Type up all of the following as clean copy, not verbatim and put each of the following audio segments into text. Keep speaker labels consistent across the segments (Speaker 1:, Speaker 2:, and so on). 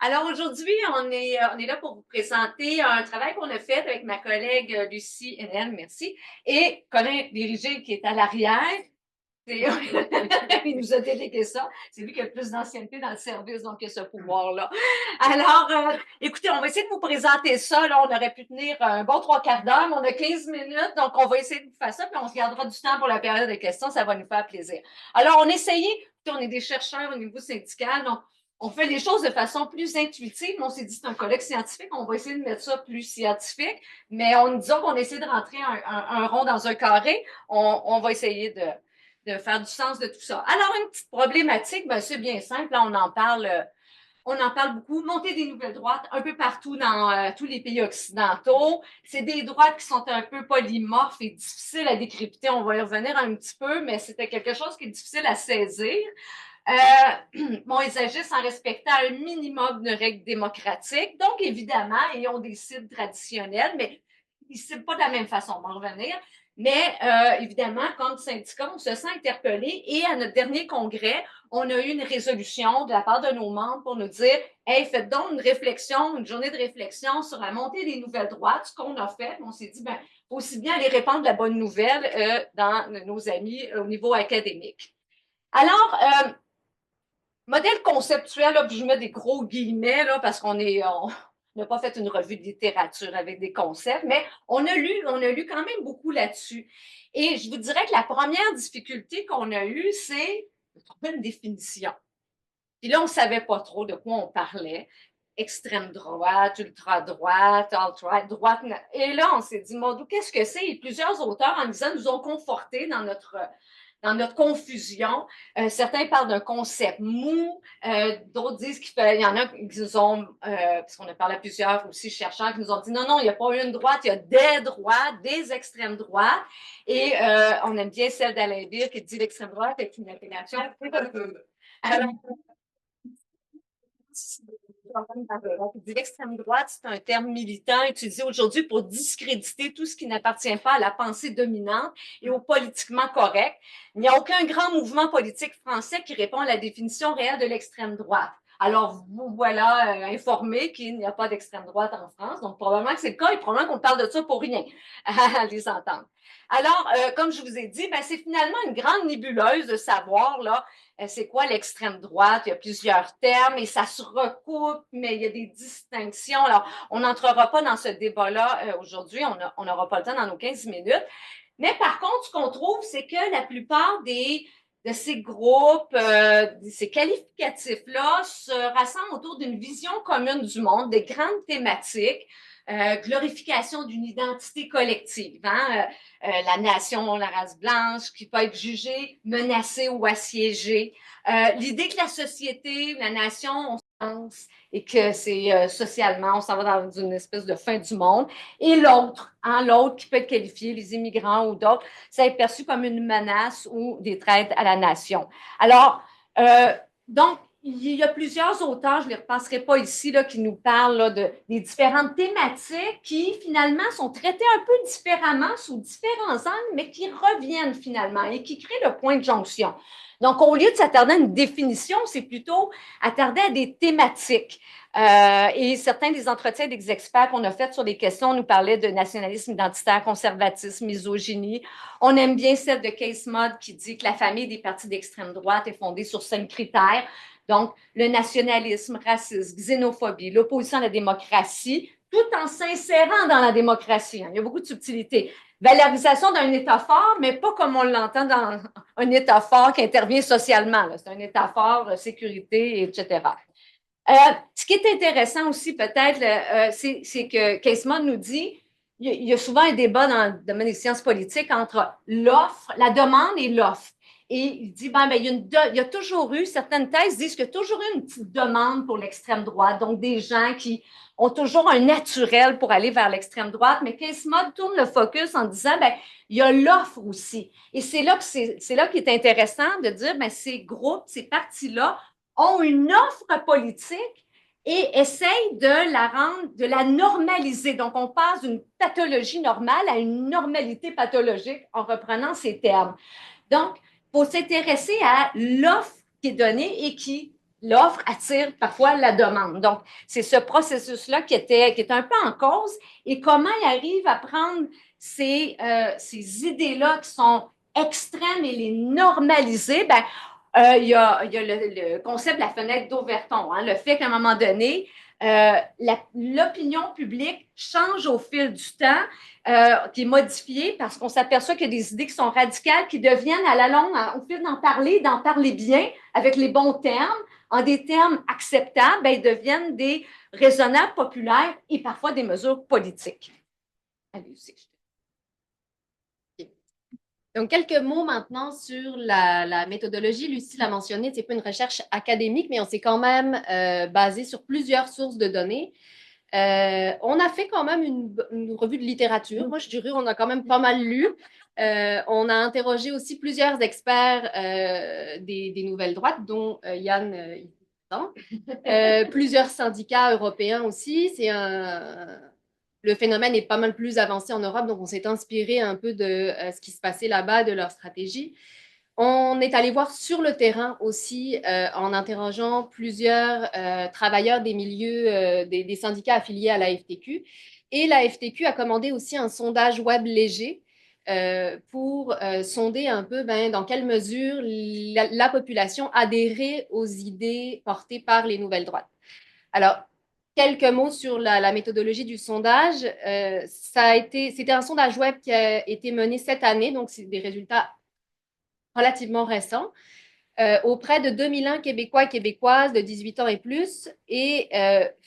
Speaker 1: Alors aujourd'hui, on est là pour vous présenter un travail qu'on a fait avec ma collègue Lucie Haenel, merci, et Colin Dirigé qui est à l'arrière. Il nous a délégué ça. C'est lui qui a le plus d'ancienneté dans le service, donc il a ce pouvoir-là. Alors, écoutez, on va essayer de vous présenter ça. Là, on aurait pu tenir un bon 3/4 d'heure, mais on a 15 minutes, donc on va essayer de vous faire ça, puis on se gardera du temps pour la période de questions, ça va nous faire plaisir. Alors, on essayait, on est des chercheurs au niveau syndical, donc on fait les choses de façon plus intuitive. On s'est dit, c'est un colloque scientifique, on va essayer de mettre ça plus scientifique, mais disons qu'on essaie de rentrer un rond dans un carré, on va essayer de faire du sens de tout ça. Alors, une petite problématique, ben, c'est bien simple, là, on en parle beaucoup. Monter des nouvelles droites un peu partout dans tous les pays occidentaux. C'est des droites qui sont un peu polymorphes et difficiles à décrypter. On va y revenir un petit peu, mais c'était quelque chose qui est difficile à saisir. Bon, ils agissent en respectant un minimum de règles démocratiques. Donc, évidemment, ils ont des cibles traditionnelles, mais ils ne ciblent pas de la même façon. On va en revenir. Mais évidemment, comme syndicat, on se sent interpellé. Et à notre dernier congrès, on a eu une résolution de la part de nos membres pour nous dire, hey, faites donc une réflexion, une journée de réflexion sur la montée des nouvelles droites, ce qu'on a fait. On s'est dit, ben, aussi bien aller répandre la bonne nouvelle dans nos amis au niveau académique. Alors, modèle conceptuel, là, puis je mets des gros guillemets là, parce on n'a pas fait une revue de littérature avec des concepts, mais on a lu quand même beaucoup là-dessus. Et je vous dirais que la première difficulté qu'on a eue, c'est de trouver une définition. Puis là, on ne savait pas trop de quoi on parlait. Extrême droite, ultra droite, alt-right, droite. Et là, on s'est dit, mon qu'est-ce que c'est? Et plusieurs auteurs, en disant, nous ont confortés dans notre confusion. Certains parlent d'un concept mou, d'autres disent qu'il y en a qui nous ont, parce qu'on a parlé à plusieurs aussi chercheurs qui nous ont dit non, non, il n'y a pas une droite, il y a des droites, des extrêmes droites. Et on aime bien celle d'Alain Birr qui dit l'extrême droite est une appellation. Alors, l'extrême droite, c'est un terme militant utilisé aujourd'hui pour discréditer tout ce qui n'appartient pas à la pensée dominante et au politiquement correct. Il n'y a aucun grand mouvement politique français qui répond à la définition réelle de l'extrême droite. Alors, vous voilà informé qu'il n'y a pas d'extrême droite en France. Donc, probablement que c'est le cas et probablement qu'on parle de ça pour rien à les entendre. Alors, comme je vous ai dit, ben, c'est finalement une grande nébuleuse de savoir là, c'est quoi l'extrême droite? Il y a plusieurs termes et ça se recoupe, mais il y a des distinctions. Alors, on n'entrera pas dans ce débat-là aujourd'hui, on n'aura pas le temps dans nos 15 minutes. Mais par contre, ce qu'on trouve, c'est que la plupart de ces groupes, ces qualificatifs-là se rassemblent autour d'une vision commune du monde, des grandes thématiques, glorification d'une identité collective, hein, la nation, la race blanche, qui peut être jugée, menacée ou assiégée. L'idée que la société, la nation, on pense et que c'est socialement, on s'en va dans une espèce de fin du monde. Et l'autre, hein, l'autre qui peut être qualifié, les immigrants ou d'autres, ça est perçu comme une menace ou des traites à la nation. Alors, donc, il y a plusieurs auteurs, je ne les repasserai pas ici, là, qui nous parlent là, des différentes thématiques qui, finalement, sont traitées un peu différemment sous différents angles, mais qui reviennent finalement et qui créent le point de jonction. Donc, au lieu de s'attarder à une définition, c'est plutôt attarder à des thématiques. Et certains des entretiens des experts qu'on a faits sur les questions nous parlaient de nationalisme identitaire, conservatisme, misogynie. On aime bien celle de Case Mod qui dit que la famille des partis d'extrême droite est fondée sur 5 critères. Donc, le nationalisme, racisme, xénophobie, l'opposition à la démocratie, tout en s'insérant dans la démocratie. Il y a beaucoup de subtilités. Valorisation d'un État fort, mais pas comme on l'entend dans un État fort qui intervient socialement. C'est un État fort, sécurité, etc. Ce qui est intéressant aussi, peut-être, c'est que Casement nous dit il y a souvent un débat dans le domaine des sciences politiques entre l'offre, la demande et l'offre. Et il dit, ben, il y a toujours eu, certaines thèses disent qu'il y a toujours eu une petite demande pour l'extrême droite, donc des gens qui ont toujours un naturel pour aller vers l'extrême droite, mais Casement tourne le focus en disant, ben, il y a l'offre aussi. Et c'est là qu'il est intéressant de dire, ben, ces groupes, ces partis-là ont une offre politique et essayent de la normaliser. Donc, on passe d'une pathologie normale à une normalité pathologique en reprenant ces termes. Donc, il faut s'intéresser à l'offre qui est donnée et qui l'offre attire parfois la demande. Donc, c'est ce processus-là qui est un peu en cause. Et comment il arrive à prendre ces idées-là qui sont extrêmes et les normaliser? Ben, il y a le concept de la fenêtre d'Overton, hein, le fait qu'à un moment donné, l'opinion publique change au fil du temps, qui est modifiée parce qu'on s'aperçoit qu'il y a des idées qui sont radicales, qui deviennent à la longue, au fil d'en parler bien, avec les bons termes, en des termes acceptables, ben, ils deviennent des raisonnables, populaires et parfois des mesures politiques. Allez,
Speaker 2: Donc, quelques mots maintenant sur la méthodologie. Lucie l'a mentionné, c'est pas une recherche académique, mais on s'est quand même basé sur plusieurs sources de données. On a fait quand même une revue de littérature. Moi, je dirais on a quand même pas mal lu. On a interrogé aussi plusieurs experts des nouvelles droites, dont Yann plusieurs syndicats européens aussi. Le phénomène est pas mal plus avancé en Europe, donc on s'est inspiré un peu de ce qui se passait là-bas, de leur stratégie. On est allé voir sur le terrain aussi en interrogeant plusieurs travailleurs des milieux, des syndicats affiliés à la FTQ. Et la FTQ a commandé aussi un sondage web léger pour sonder un peu dans quelle mesure la population adhérait aux idées portées par les nouvelles droites. Alors, quelques mots sur la méthodologie du sondage. C'était un sondage web qui a été mené cette année, donc c'est des résultats relativement récents, auprès de 2001 Québécois et Québécoises de 18 ans et plus, et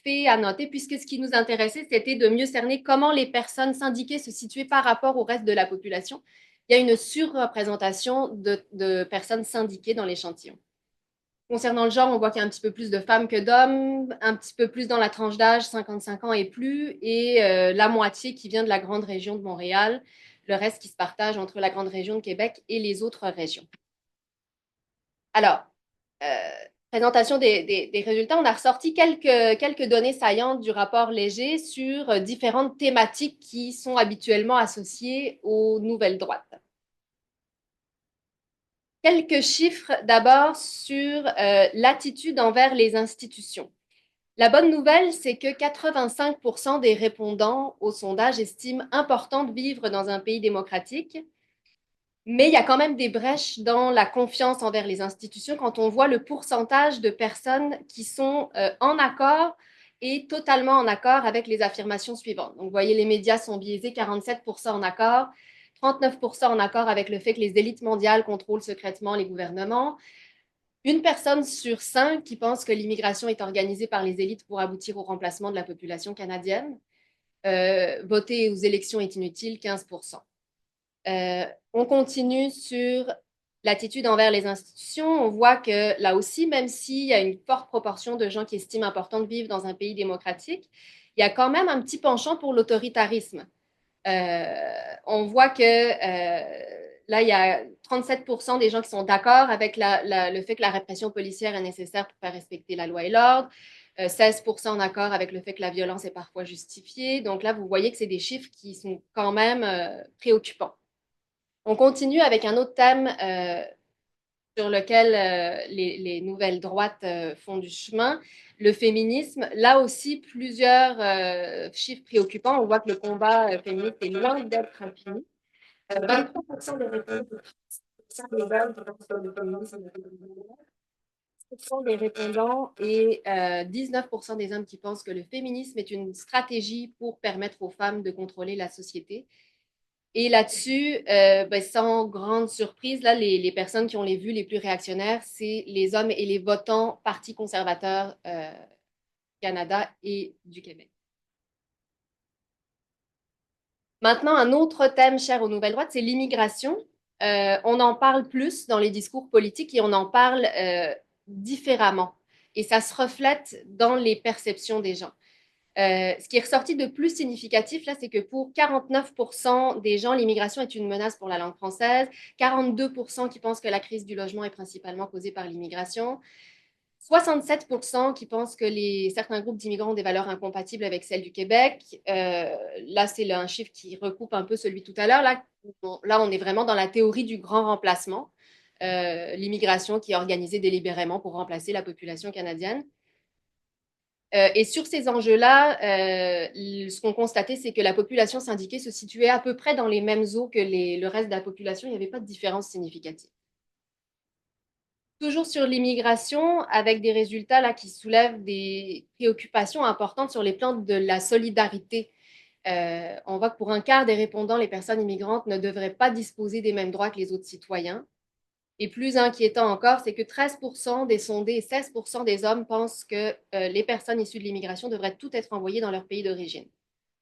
Speaker 2: fait à noter, puisque ce qui nous intéressait, c'était de mieux cerner comment les personnes syndiquées se situaient par rapport au reste de la population. Il y a une surreprésentation de personnes syndiquées dans l'échantillon. Concernant le genre, on voit qu'il y a un petit peu plus de femmes que d'hommes, un petit peu plus dans la tranche d'âge 55 ans et plus, et la moitié qui vient de la grande région de Montréal, le reste qui se partage entre la grande région de Québec et les autres régions. Alors, présentation des résultats, on a ressorti quelques données saillantes du rapport léger sur différentes thématiques qui sont habituellement associées aux nouvelles droites. Quelques chiffres d'abord sur l'attitude envers les institutions. La bonne nouvelle, c'est que 85% des répondants au sondage estiment important de vivre dans un pays démocratique, mais il y a quand même des brèches dans la confiance envers les institutions quand on voit le pourcentage de personnes qui sont en accord et totalement en accord avec les affirmations suivantes. Donc, vous voyez, les médias sont biaisés, 47% en accord, 39% en accord avec le fait que les élites mondiales contrôlent secrètement les gouvernements, une personne sur 5 qui pense que l'immigration est organisée par les élites pour aboutir au remplacement de la population canadienne. Voter aux élections est inutile, 15%. On continue sur l'attitude envers les institutions. On voit que là aussi, même s'il y a une forte proportion de gens qui estiment important de vivre dans un pays démocratique, il y a quand même un petit penchant pour l'autoritarisme. On voit que là, il y a 37% des gens qui sont d'accord avec le fait que la répression policière est nécessaire pour faire respecter la loi et l'ordre. 16% en accord avec le fait que la violence est parfois justifiée. Donc là, vous voyez que c'est des chiffres qui sont quand même préoccupants. On continue avec un autre thème sur lequel les nouvelles droites font du chemin, le féminisme. Là aussi, plusieurs chiffres préoccupants. On voit que le combat féministe est loin d'être infini. 23% des répondants et 19% des hommes qui pensent que le féminisme est une stratégie pour permettre aux femmes de contrôler la société. Et là-dessus, sans grande surprise, là, les personnes qui ont les vues les plus réactionnaires, c'est les hommes et les votants Parti conservateur Canada et du Québec. Maintenant, un autre thème cher aux nouvelles droites, c'est l'immigration. On en parle plus dans les discours politiques et on en parle différemment. Et ça se reflète dans les perceptions des gens. Ce qui est ressorti de plus significatif, là, c'est que pour 49% des gens, l'immigration est une menace pour la langue française, 42% qui pensent que la crise du logement est principalement causée par l'immigration, 67% qui pensent que certains groupes d'immigrants ont des valeurs incompatibles avec celles du Québec. Là, c'est un chiffre qui recoupe un peu celui tout à l'heure. Là, on est vraiment dans la théorie du grand remplacement. l'immigration qui est organisée délibérément pour remplacer la population canadienne. Et sur ces enjeux-là, ce qu'on constatait, c'est que la population syndiquée se situait à peu près dans les mêmes eaux que le reste de la population. Il n'y avait pas de différence significative. Toujours sur l'immigration, avec des résultats là, qui soulèvent des préoccupations importantes sur les plans de la solidarité. On voit que pour un quart des répondants, les personnes immigrantes ne devraient pas disposer des mêmes droits que les autres citoyens. Et plus inquiétant encore, c'est que 13% des sondés et 16% des hommes pensent que les personnes issues de l'immigration devraient toutes être envoyées dans leur pays d'origine.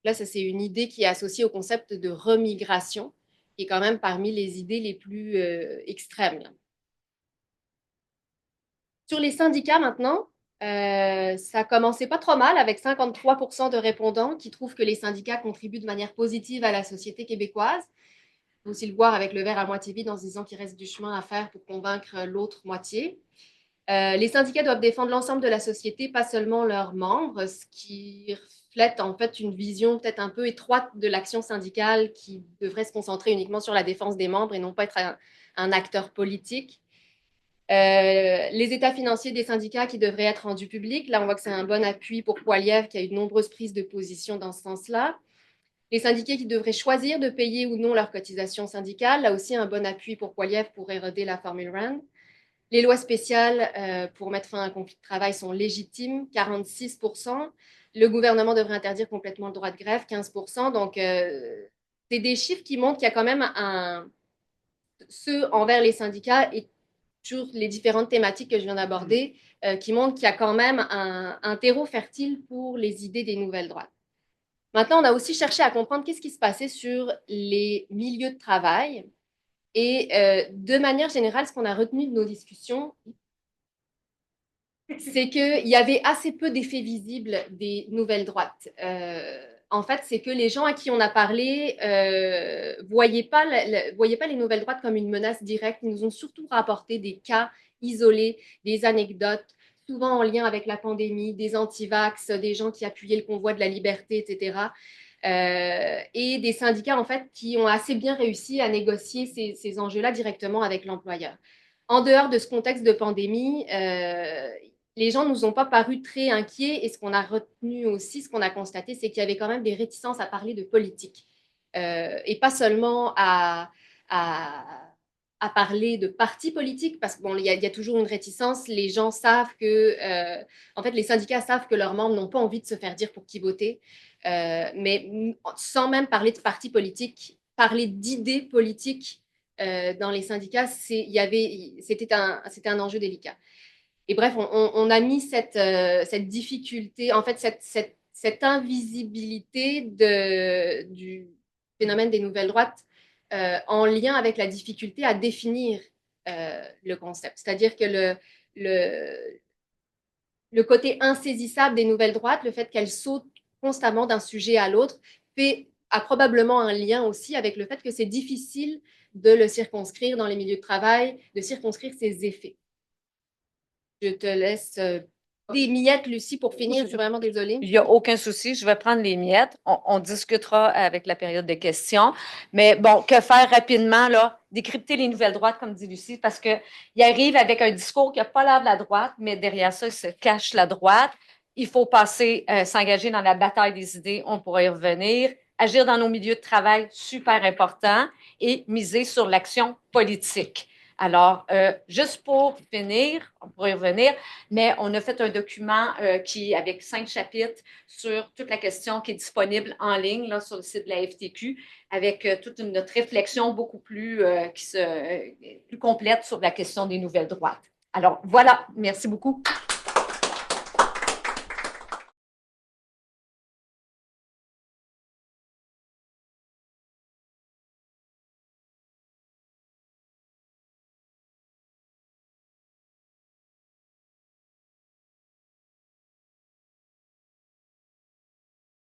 Speaker 2: Là, ça, c'est une idée qui est associée au concept de remigration, qui est quand même parmi les idées les plus extrêmes. Là. Sur les syndicats maintenant, ça commençait pas trop mal avec 53% de répondants qui trouvent que les syndicats contribuent de manière positive à la société québécoise. On peut aussi le voir avec le verre à moitié vide en se disant qu'il reste du chemin à faire pour convaincre l'autre moitié. Les syndicats doivent défendre l'ensemble de la société, pas seulement leurs membres, ce qui reflète en fait une vision peut-être un peu étroite de l'action syndicale qui devrait se concentrer uniquement sur la défense des membres et non pas être un acteur politique. Les états financiers des syndicats qui devraient être rendus publics. Là, on voit que c'est un bon appui pour Poilievre qui a eu de nombreuses prises de position dans ce sens-là. Les syndiqués qui devraient choisir de payer ou non leurs cotisations syndicales. Là aussi, un bon appui pour Poilievre pour éroder la formule RAND. Les lois spéciales pour mettre fin à un conflit de travail sont légitimes, 46%. Le gouvernement devrait interdire complètement le droit de grève, 15%. Donc, c'est des chiffres qui montrent qu'il y a quand même ceux envers les syndicats et sur les différentes thématiques que je viens d'aborder, qui montrent qu'il y a quand même un terreau fertile pour les idées des nouvelles droites. Maintenant, on a aussi cherché à comprendre qu'est-ce qui se passait sur les milieux de travail. Et de manière générale, ce qu'on a retenu de nos discussions, c'est qu'il y avait assez peu d'effets visibles des nouvelles droites. En fait, c'est que les gens à qui on a parlé voyaient pas les nouvelles droites comme une menace directe. Ils nous ont surtout rapporté des cas isolés, des anecdotes, souvent en lien avec la pandémie, des antivax, des gens qui appuyaient le convoi de la liberté, etc. Et des syndicats, en fait, qui ont assez bien réussi à négocier ces enjeux-là directement avec l'employeur. En dehors de ce contexte de pandémie, les gens ne nous ont pas paru très inquiets et ce qu'on a retenu aussi, ce qu'on a constaté, c'est qu'il y avait quand même des réticences à parler de politique et pas seulement à parler de partis politiques parce qu'il y a toujours une réticence. Les gens savent que, en fait, les syndicats savent que leurs membres n'ont pas envie de se faire dire pour qui voter, mais sans même parler de partis politiques, parler d'idées politiques dans les syndicats, c'était un enjeu délicat. Et bref, on a mis cette difficulté, en fait, cette invisibilité du phénomène des nouvelles droites en lien avec la difficulté à définir le concept. C'est-à-dire que le côté insaisissable des nouvelles droites, le fait qu'elles sautent constamment d'un sujet à l'autre, a probablement un lien aussi avec le fait que c'est difficile de le circonscrire dans les milieux de travail, de circonscrire ses effets. Je te laisse des miettes, Lucie, pour finir. Je suis vraiment désolée.
Speaker 1: Il n'y a aucun souci, je vais prendre les miettes. On discutera avec la période de questions. Mais bon, que faire rapidement, là? Décrypter les nouvelles droites, comme dit Lucie, parce qu'il arrive avec un discours qui n'a pas l'air de la droite, mais derrière ça, il se cache la droite. Il faut passer, s'engager dans la bataille des idées, on pourra y revenir. Agir dans nos milieux de travail, super important, et miser sur l'action politique. Alors, juste pour finir, on pourrait y revenir, mais on a fait un document avec 5 chapitres sur toute la question qui est disponible en ligne là, sur le site de la FTQ, avec toute notre réflexion beaucoup plus, plus complète sur la question des nouvelles droites. Alors, voilà, merci beaucoup.